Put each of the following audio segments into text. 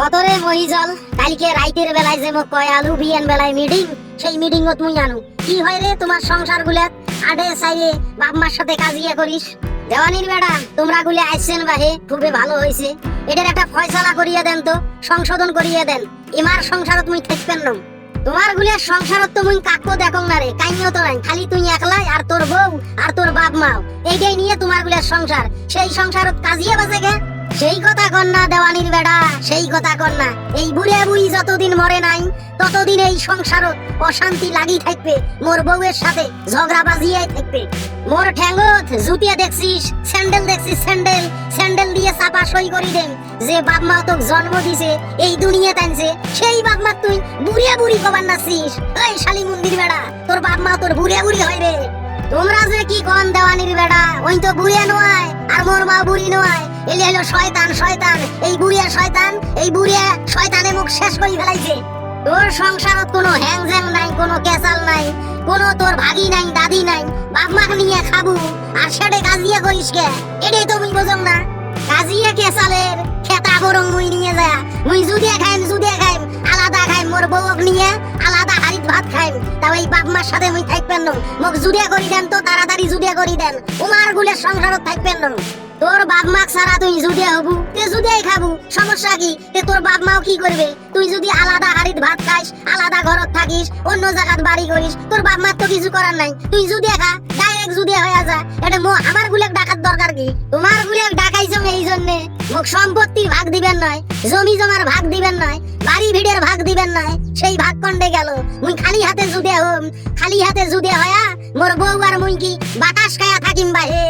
কতরে মহিজল কালকে রাইতের বেলায় যে মোক কয় আলু বিয়ান বেলায় মিটিং সেই মিটিং ও তুই আনু কি হয় রে তোমার সংসার গুলা আডে সাইয়ে বাপ মার সাথে কাজিয়া করিস। দেওয়ানির বেড়া তোমরা গুলে আইছেন বাহে খুবই ভালো হইছে, এটার একটা ফয়সালা করিয়ে দেন তো, সংশোধন করিয়ে দেন। ইমার সংসারত মুই থাকবেন না, তোমার গুলে সংসারত তো মুই কাকো দেখং না রে, কাইনিও তো নাই, খালি তুই একলাই আর তোর বউ আর তোর বাপ মাও, এইটাই নিয়ে তোমার গুলে সংসার। সেই সংসারত কাজিয়া বাজে গে, সেই কথা কর না দেওয়ানির বেড়া, সেই কথা কর না। এই বুড়ে বুড়ি যতদিন মরে নাই ততদিন এই সংসারত অশান্তি লাগি থাকবে, মোর বউয়ের সাথে ঝগড়া বাজিয়ে থাকবে। মোর ঠ্যাঙ্গত জুতিয়া দেখছিস, স্যান্ডেল দেখছিস, স্যান্ডেল স্যান্ডেল দিয়ে চাপা সই করি দেন। যে বাপ মা তোকে জন্ম দিছে এই দুনিয়া টানছে, সেই বাপ মা তুই বুড়িয়া বুড়ি কবার নাছিস। এই শালি মন্দির বেড়া, তোর বাপ মা তোর বুড়িয়া বুড়ি হয় রে। তোমরা যে কি কন দেওয়ানির বেড়া, ওই তো বুড়িয়া নয় আর মোর মা বুড়ি নয়, এলে হলো শয়তান। শয়তান এই বুড়িয়া শয়তান, এই বুড়িয়া শয়তানে মুখ শেষ করে ফেলাইছে। তোর সংসারত কোনো হ্যাং জ্যাং নাই, কোনো কেসাল নাই, কোনো তোর ভাগি নাই, দাদি নাই, বাপ মাকে নিয়ে খাবু আর সেটে কাজিয়া করিস কে? এটাই তো মুই বোঝং না। কাজিয়া কেসালের খেতা বরং মুই নিয়ে যা, মুই জুদিয়া খাইম আলাদা খাইম, মোর বউক নিয়ে আলাদা হাড়িত ভাত খাইম। তাও এই বাপ মার সাথে মুই থাকবেন না, মোক জুদিয়া করি দেন তো, তাড়াতাড়ি জুদিয়া করি দেন। উমার গুলের সংসারত থাকবেন না। তোর বাপ মা ছাড়া তুই জুদিয়া হবু, তে জুদিয়াই খাবু, সমস্যা কি? তে তোর বাপ মাও কি করবে? তুই যদি আলাদা হাড়িত ভাত খাইস, আলাদা ঘরত থাকিস, অন্য জায়গাত বাড়ি করিস, তোর বাপ মার তো কিছু করার নাই। তুই জুদিয়া খা, ডাইরেক্ট জুদিয়া হয়ে যা। এটা আমার গুলেক ডাকার দরকার কি? তোমার গুলেক ডাকাইছ এই জন্যে মোক সম্পত্তির ভাগ দিবেন নয়, জমি জমার ভাগ দিবেন নয়, বাড়ি ভিড়ের ভাগ দিবেন নয়। সেই ভাগ কন্ডে গেল, মুই খালি হাতে জুদিয়া হম। খালি হাতে জুদিয়া হয়া মোর বউ আর মুই কি বাতাস খায়া থাকিম বাহে?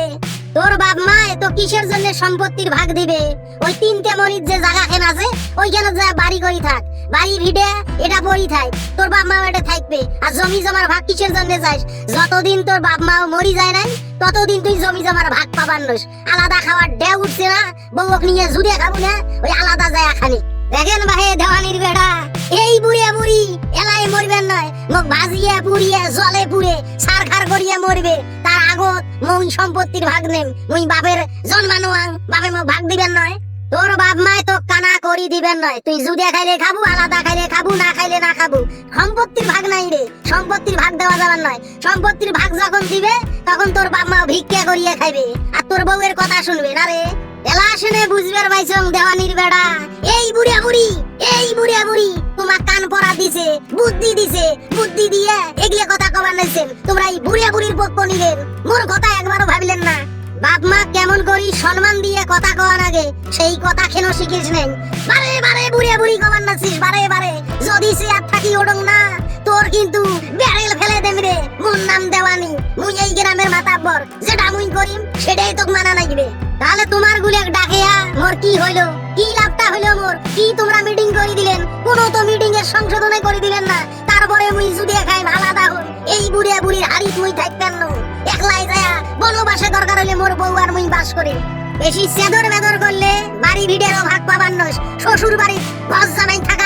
তোর বাপ মা তো কিসের জন্য সম্পত্তির ভাগ দিবে? ওই তিনটে মরিচ যে জায়গা খেন আছে ওইখানে যা বাড়ি করি থাক, বাড়ি ভিড়ে এটা পড়ি থাক, তোর বাপ মাও এটা থাকবে। আর জমি জমার ভাগ কিসের জন্য চাইস? যতদিন তোর বাপ মাও মরি যায় নাই ততদিন তুই জমি জমার ভাগ পাবার নস। আলাদা খাওয়ার ডে উঠছে না, বউক নিয়ে জুড়ে খাবো না, ওই আলাদা যায় খানি। দেখেন ভাই দেওয়ানির বেড়া, এই বুড়িয়া বুড়ি এলাই মরবেন নয়, মোক ভাজিয়ে পুড়িয়ে জলে পুড়ে সারখার করিয়ে মরবে। তার আগত মুই সম্পত্তির ভাগ নেম, মুই বাপের জন্মানো বাপে মোক ভাগ দিবেন নয়। তোর বাপ মায় তো কানা করি দিবেন নয়, তুই জুদিয়া খাইলে খাবো, আলাদা খাইলে খাবো, না খাইলে না খাবো। সম্পত্তির ভাগ নাই রে, সম্পত্তির ভাগ দেওয়া যাবার নয়। সম্পত্তির ভাগ যখন দিবে তখন তোর বাপ মা ভিক্ষা করিয়ে খাইবে আর তোর বউয়ের কথা শুনবে না রে। এলা শুনে বুঝবার পাইছং দেওয়ানির বেড়া, এই বুড়িয়া বুড়ি তোমার কান পড়া দিছে, বুদ্ধি দিছে, বুদ্ধি দিয়ে এগিয়ে কথা কবার নাইছেন। তোমরা এই বুড়িয়া বুড়ির পক্ষ নিলেন, মোর কথা একবারও ভাবিলেন না। বাপ মা কেমন করি সম্মান দিয়ে কথা কওয়ার আগে সেই কথা কেন শিখিস নেই? বারে বারে বুড়িয়া বুড়ি কবার নাছিস, বারে বারে। যদি সে আর থাকি ওডং না, তোর কিন্তু ব্যারেল ফেলে দেব রে। মোর নাম দেওয়ানি, মুই এই গ্রামের মাতাব্বর, যেটা মুই করিম সেটাই তোকে মানা লাগবে। তাহলে তোমার গুলেক ডাকিয়া মোর কি হইলো? কি লাভটা হইলো মোর? কি তোমরা মিটিং করে দিলেন? কোনো তো মিটিং এর সংশোধনে করে দিলেন না। তারপরে মুই জুদিয়া খাইম, আলাদা হই। এই বুড়িয়া বুড়ির হাড়িত মুই থাকতেন না, একলাই যায় বনবাসে দরকার হইলে মোর বউ আর মুই বাস করি। বেশি চেদর বেদর করলে বাড়ি ভিড়েরও ভাগ পাবার নয়, শ্বশুর বাড়ির ঘর জামাই থাকা